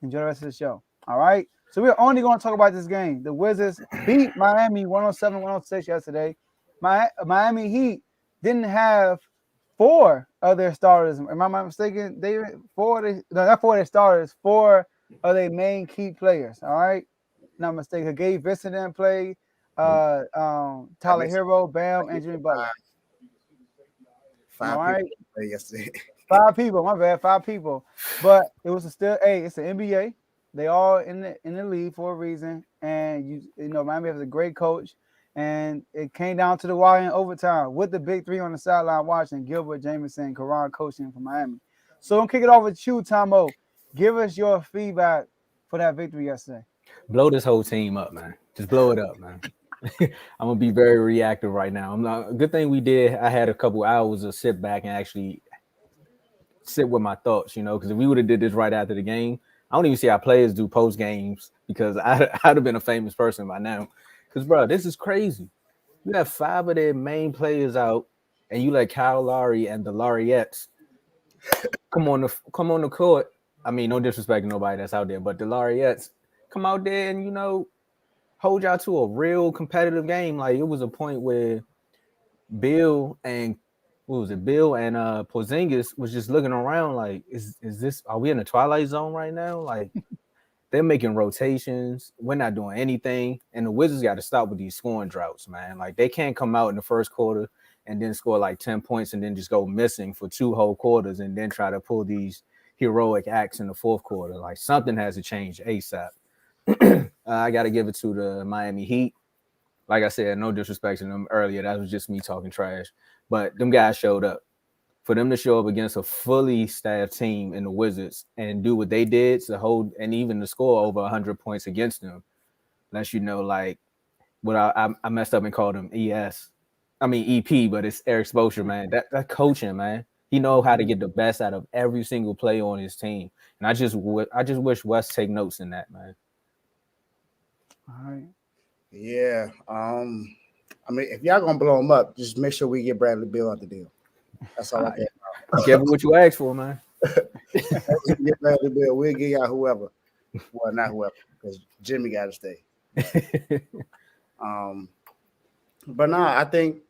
Enjoy the rest of the show. All right. So we're only going to talk about this game. The Wizards beat Miami 107-106 yesterday. Miami Heat didn't have four of their starters. Am I not mistaken? They not four of their starters, four of their main key players. All right. Not mistaken. Gabe Vincent didn't play. Nope. I Tyler missed Hero, Bam, and Jimmy Butler. five, All five people right. yesterday. 5 people. My bad. 5 people. But it was still. Hey, it's the NBA. They all in the league for a reason, and you know Miami has a great coach, and it came down to the wire in overtime with the big three on the sideline watching Gilbert, Jameson, Karan coaching for Miami. So I'm kick it off with you, Tomo. Give us your feedback for that victory yesterday. Blow this whole team up, man. Just blow it up, man. I'm gonna be very reactive right now. I'm not. Good thing we did. I had a couple hours to sit back and actually sit with my thoughts, because if we would have did this right after the game, I don't even see how players do post games because I'd have been a famous person by now. Because, bro, this is crazy. You have five of their main players out, and you let Kyle Lowry and the Lauriettes come on the court. I mean, no disrespect to nobody that's out there, but the Lauriettes come out there and hold y'all to a real competitive game. Like it was a point where Bill and what was it? Bill and Porzingis was just looking around like, is this? Are we in the twilight zone right now? Like they're making rotations. We're not doing anything, and the Wizards got to stop with these scoring droughts, man. Like they can't come out in the first quarter and then score like 10 points and then just go missing for two whole quarters and then try to pull these heroic acts in the fourth quarter. Like something has to change ASAP. I got to give it to the Miami Heat. Like I said, no disrespect to them earlier. That was just me talking trash. But them guys showed up. For them to show up against a fully staffed team in the Wizards and do what they did to hold and even to score over 100 points against them, lets you know, like, what I messed up and called him ES. I mean EP, but it's Eric Spoelstra, man. That coaching, man. He know how to get the best out of every single play on his team, and I just wish West take notes in that, man. All right. Yeah. I mean, if y'all gonna blow him up, just make sure we get Bradley Beal out the deal. That's all I care. Be careful what you ask for, man. Get Bradley Beal. We'll get y'all whoever. Well, not whoever, because Jimmy got to stay. But no, I think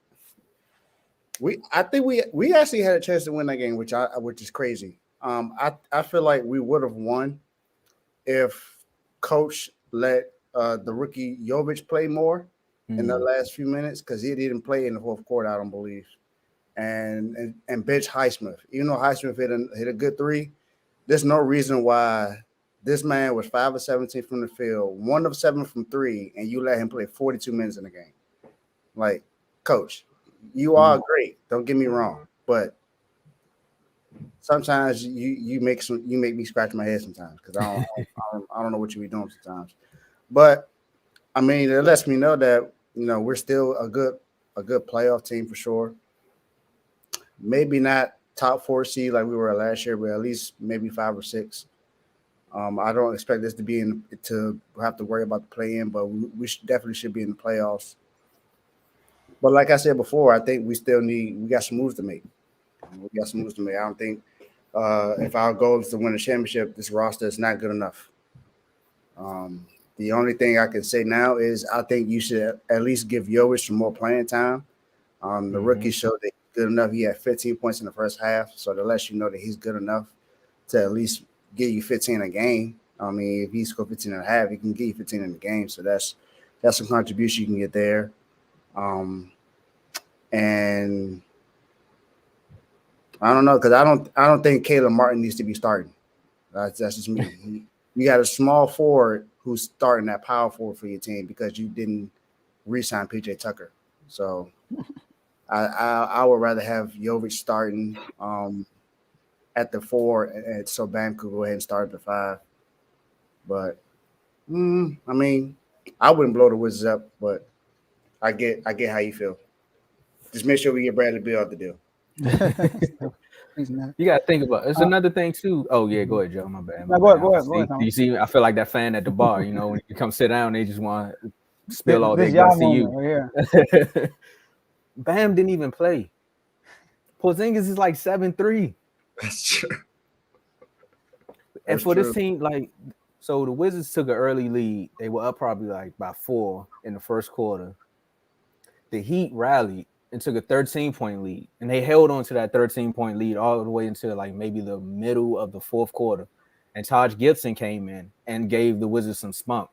we actually had a chance to win that game, which is crazy. I feel like we would have won if Coach let the rookie Jovic play more in the last few minutes because he didn't play in the fourth quarter, I don't believe. And bench Highsmith. Even though Highsmith hit a good three, there's no reason why this man was 5 of 17 from the field, 1 of 7 from three, and you let him play 42 minutes in the game. Like, Coach, you are great. Don't get me wrong, but sometimes you make me scratch my head sometimes because I don't know what you be doing sometimes. But I mean, it lets me know that we're still a good playoff team for sure. Maybe not top 4 seed like we were last year, but at least maybe 5 or 6. I don't expect this to have to worry about the play-in, but we definitely should be in the playoffs. But like I said before, I think we got some moves to make. We got some moves to make. I don't think if our goal is to win a championship, this roster is not good enough. The only thing I can say now is I think you should at least give Jovic some more playing time. The rookie showed that he's good enough. He had 15 points in the first half, so that lets you know that he's good enough to at least get you 15 a game. I mean, if he scored 15 and a half, he can get you 15 in the game. So that's some contribution you can get there. And I don't know because I don't think Caleb Martin needs to be starting. That's just me. You got a small forward who's starting that power forward for your team because you didn't re-sign PJ Tucker. So I would rather have Jovic starting at the 4, and so Bam could go ahead and start at the 5. But I mean, I wouldn't blow the Wizards up, but I get how you feel. Just make sure we get Bradley Beal out the deal. You gotta think about it. It's another thing too. Oh yeah, go ahead, Joe. My bad. No, go ahead. You see, I feel like that fan at the bar. When you come sit down, they just want to spill all their guts to you. Right. Bam didn't even play. Porzingis is like 7'3". That's true. And for this team, like So the Wizards took an early lead. They were up probably like by 4 in the first quarter. The Heat rallied and took a 13-point lead, and they held on to that 13-point lead all the way until like maybe the middle of the fourth quarter. And Taj Gibson came in and gave the Wizards some spunk,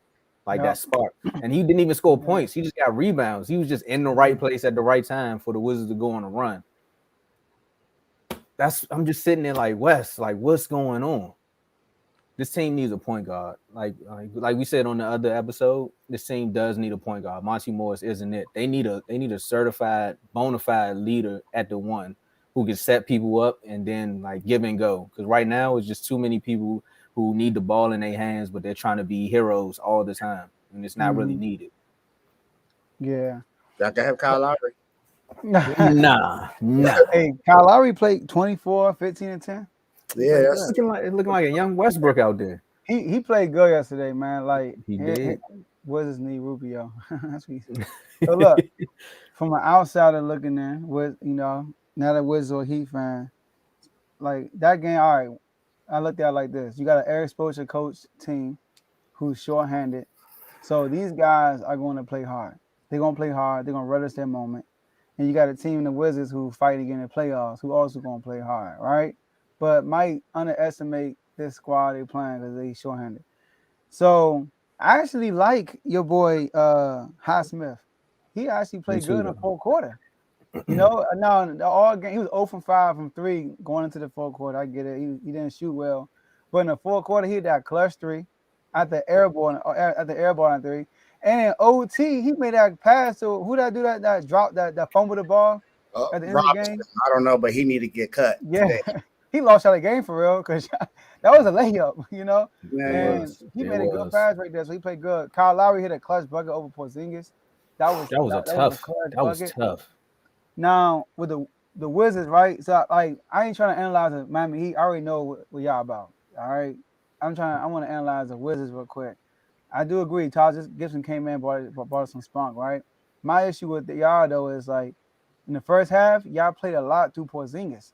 like that spark. And he didn't even score points. He just got rebounds. He was just in the right place at the right time for the Wizards to go on a run. I'm just sitting there like, Wes, like, what's going on? This team needs a point guard. Like we said on the other episode, this team does need a point guard. Monty Morris isn't it. They need a certified, bona fide leader at the one who can set people up and then like give and go. Because right now it's just too many people who need the ball in their hands, but they're trying to be heroes all the time, and it's not really needed. Yeah. Y'all can have Kyle Lowry. Nah. Hey, Kyle Lowry played 24, 15, and 10. Yeah, that's looking like a young Westbrook out there. He played good yesterday, man. Like he did. What's his name? Rubio. That's what he said. So look, from an outsider looking in, with not a Wizards or Heat fan, like that game. All right, I looked at it like this: you got an Eric Spoelstra coach team who's shorthanded, so these guys are going to play hard. They're going to play hard. They're going to relish their moment. And you got a team in the Wizards who fight again in the playoffs, who also going to play hard, right? But might underestimate this squad they playing because they shorthanded. So I actually like your boy Highsmith. He actually played good in the fourth quarter. No, all game he was 0 from 5 from 3 going into the fourth quarter. I get it. He didn't shoot well, but in the fourth quarter he had that clutch 3 at the airball on 3. And in OT, he made that pass to who that do that drop that fumble the ball at the end of the game. I don't know, but he need to get cut. Yeah, he lost out the game for real because that was a layup, Yeah, and he made a good pass right there, so he played good. Kyle Lowry hit a clutch bucket over Porzingis. That was tough. Now with the Wizards, right? So like I ain't trying to analyze the Miami Heat. I already know what y'all about. All right, I want to analyze the Wizards real quick. I do agree. Taj Gibson came in, brought some spunk, right? My issue with y'all though is like in the first half, y'all played a lot through Porzingis,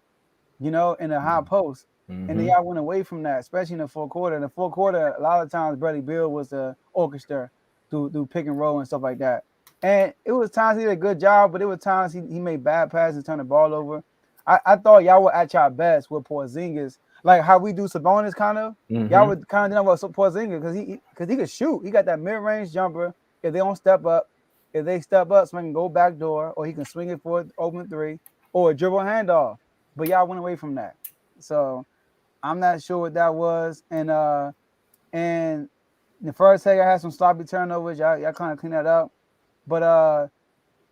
in the high post, and then y'all went away from that, especially in the fourth quarter. In the fourth quarter, a lot of times Bradley Beal was the orchestra through pick and roll and stuff like that. And it was times he did a good job, but it was times he made bad passes, turned the ball over. I thought y'all were at y'all best with Porzingis. Like how we do Sabonis kind of, y'all would kind of do about Porzingis because he could shoot. He got that mid-range jumper. If they don't step up, swing and go back door, or he can swing it for an open 3 or a dribble handoff. But y'all went away from that. So I'm not sure what that was. And the first half I had some sloppy turnovers. Y'all kind of clean that up. But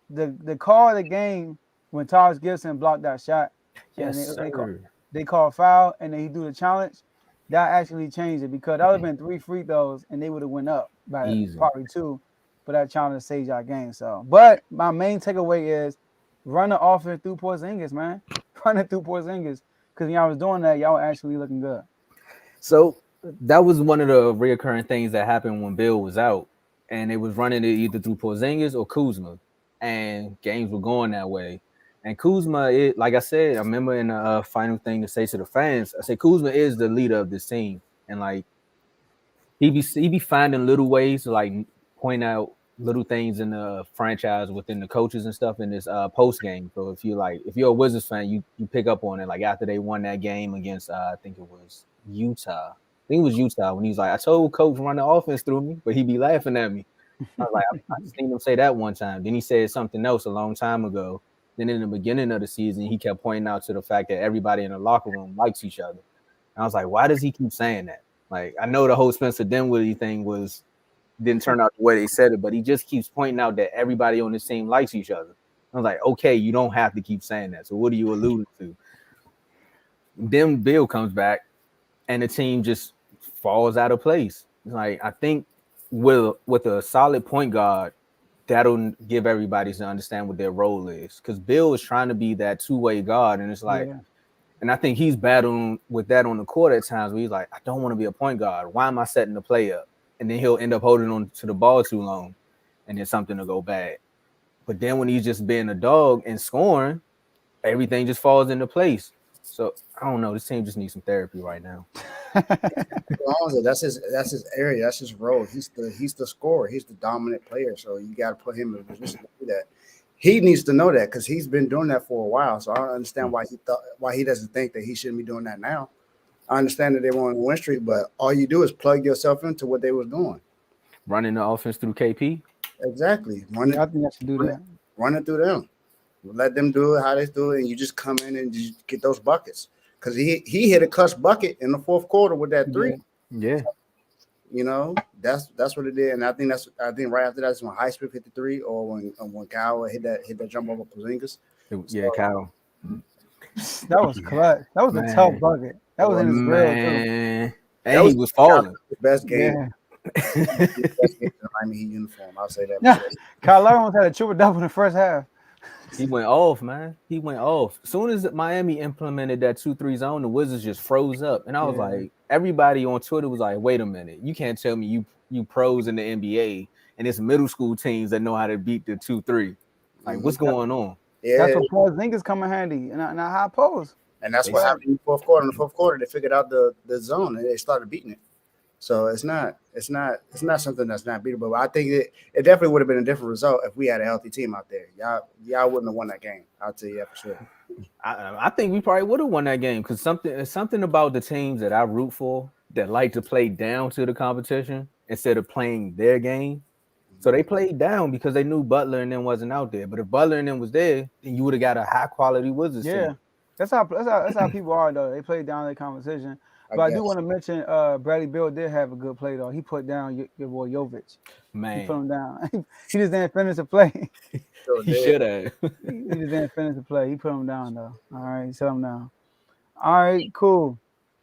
the call of the game when Taj Gibson blocked that shot. Yes, they called foul, and then he do the challenge. That actually changed it because that would have been 3 free throws, and they would have went up by probably 2. But that challenge saved our game. So, but my main takeaway is run the offense through Porzingis, man. Run it through Porzingis because y'all was doing that, y'all were actually looking good. So that was one of the reoccurring things that happened when Bill was out, and it was running it either through Porzingis or Kuzma, and games were going that way. And Kuzma, like I said, I remember in the final thing to say to the fans, I said Kuzma is the leader of this team, and like he be finding little ways to like point out little things in the franchise within the coaches and stuff in this post game. So if you're a Wizards fan, you pick up on it. Like after they won that game against I think it was Utah. When he was like, I told coach run the offense through me, but he be laughing at me. I was like, I seen him say that one time. Then he said something else a long time ago. Then in the beginning of the season, he kept pointing out to the fact that everybody in the locker room likes each other. And I was like, why does he keep saying that? Like, I know the whole Spencer Dinwiddie thing didn't turn out the way they said it, but he just keeps pointing out that everybody on this team likes each other. I was like, okay, you don't have to keep saying that. So what are you alluding to? Then Bill comes back, and the team just falls out of place. Like, I think with a solid point guard, that'll give everybody to understand what their role is. Because Bill is trying to be that two-way guard, and it's like, and I think he's battling with that on the court at times where he's like, I don't want to be a point guard. Why am I setting the play up? And then he'll end up holding on to the ball too long, and then something will go bad. But then when he's just being a dog and scoring, everything just falls into place. So I don't know. This team just needs some therapy right now. That's his area. That's his role. He's the scorer. He's the dominant player. So you got to put him in a position to do that. He needs to know that because he's been doing that for a while. So I don't understand why he doesn't think that he shouldn't be doing that now. I understand that they want to win streak, but all you do is plug yourself into what they was doing. Running the offense through KP. Exactly. I think I should do that. Run it through them. Let them do it how they do it, and you just come in and just get those buckets. Because he hit a clutch bucket in the fourth quarter with that three. Yeah. You know, that's what it did. And I think right after that is when Highsmith hit the three, or when Kyle hit that jump over Porzingis. Yeah, Kyle. That was clutch. That was a tough bucket. That was in his grill too. And he was falling. The best game. Yeah. Best game in the Miami Heat uniform. I'll say that. Yeah. Kyle Lowry almost had a triple double in the first half. He went off, man. He went off. As soon as Miami implemented that 2-3 zone, the Wizards just froze up. And I was like, everybody on Twitter was like, wait a minute. You can't tell me you pros in the NBA and it's middle school teams that know how to beat the 2-3. Like, what's going on? Yeah. That's what Porzingis come in handy in a high post. And that's what happened in the fourth quarter. In the fourth quarter, they figured out the zone and they started beating it. So it's not something that's not beatable. But I think it definitely would have been a different result if we had a healthy team out there. Y'all wouldn't have won that game. I'll tell you that for sure. I think we probably would have won that game because something about the teams that I root for that like to play down to the competition instead of playing their game. So they played down because they knew Butler and them wasn't out there. But if Butler and them was there, then you would have got a high quality Wizards team. That's how people are though. They play down their competition. But I do want to mention Bradley Beal did have a good play though. He put down your boy Jovic. Man, he put him down. He just didn't finish the play. He should have. He just didn't finish the play. He put him down though. All right, he set him down. All right, cool.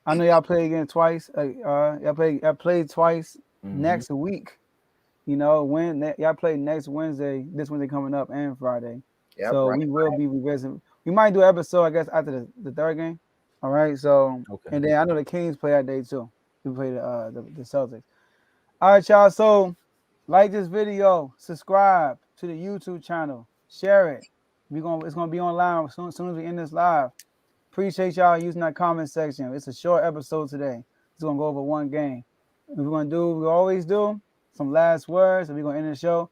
I know y'all play again twice. Y'all played twice next week. You know, when y'all play next Wednesday, this Wednesday coming up, and Friday. Yep, so we will be revisiting. We might do an episode, I guess, after the third game. All right, so and then I know the Kings play that day too. We play the Celtics. All right, y'all. So like this video, subscribe to the YouTube channel, share it. It's gonna be online as soon as we end this live. Appreciate y'all using that comment section. It's a short episode today. It's gonna go over one game. We're gonna do what we always do. Some last words, and we're gonna end the show.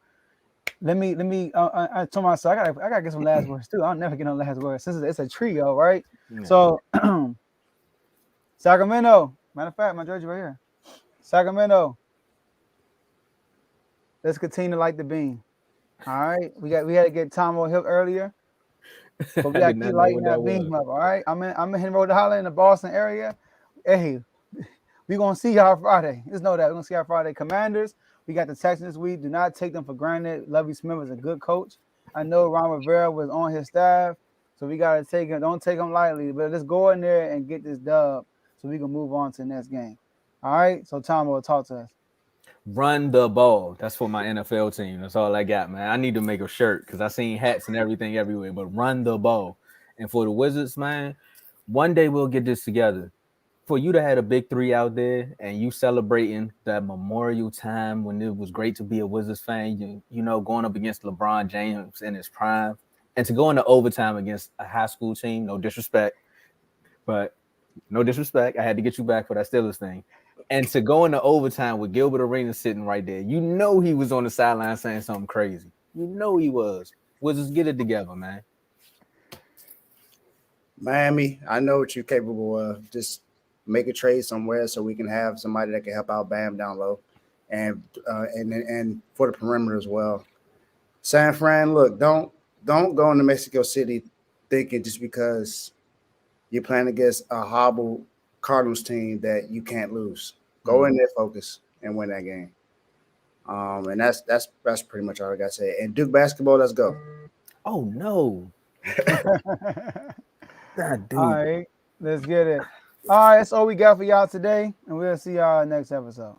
Let me. I told myself I gotta get some last words too. I'll never get no last words since it's a trio, right? Yeah. So, Sacramento. Matter of fact, my jersey right here. Sacramento. Let's continue to light the beam. All right, we had to get Tom O'Hill earlier, but we got to keep lighting that beam up. All right, I'm in Rhode Island in the Boston area. Hey, we gonna see y'all Friday. Just know that we're gonna see y'all Friday. Commanders. We got the Texans this week. Do not take them for granted. Lovie Smith is a good coach. I know Ron Rivera was on his staff, so we got to take him. Don't take him lightly, but let's go in there and get this dub so we can move on to the next game. All right? So, Tom will talk to us. Run the ball. That's for my NFL team. That's all I got, man. I need to make a shirt because I seen hats and everything everywhere, but run the ball. And for the Wizards, man, one day we'll get this together. For you to have a big three out there and you celebrating that Memorial time when it was great to be a Wizards fan, you know, going up against LeBron James in his prime, and to go into overtime against a high school team, no disrespect, I had to get you back for that Steelers thing. And to go into overtime with Gilbert Arenas sitting right there, you know he was on the sideline saying something crazy. You know he was. Wizards, get it together, man. Miami, I know what you're capable of. Just make a trade somewhere so we can have somebody that can help out Bam down low, and for the perimeter as well. San Fran, look, don't go into Mexico City thinking just because you're playing against a hobble Cardinals team that you can't lose. Go in there, focus, and win that game. And that's pretty much all I got to say. And Duke basketball, let's go. Oh no! God, dude. All right, let's get it. All right, that's all we got for y'all today, and we'll see y'all next episode.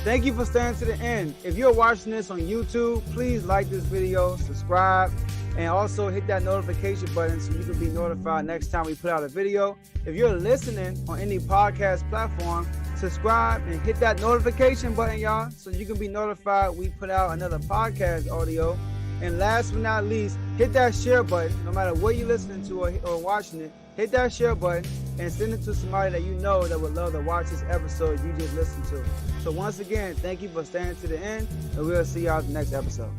Thank you for staying to the end. If you're watching this on YouTube, please like this video, subscribe, and also hit that notification button so you can be notified next time we put out a video. If you're listening on any podcast platform, subscribe, and hit that notification button, y'all, so you can be notified we put out another podcast audio. And last but not least, hit that share button. No matter what you're listening to or watching it, hit that share button and send it to somebody that you know that would love to watch this episode you just listened to. So once again, thank you for staying to the end, and we'll see y'all at the next episode.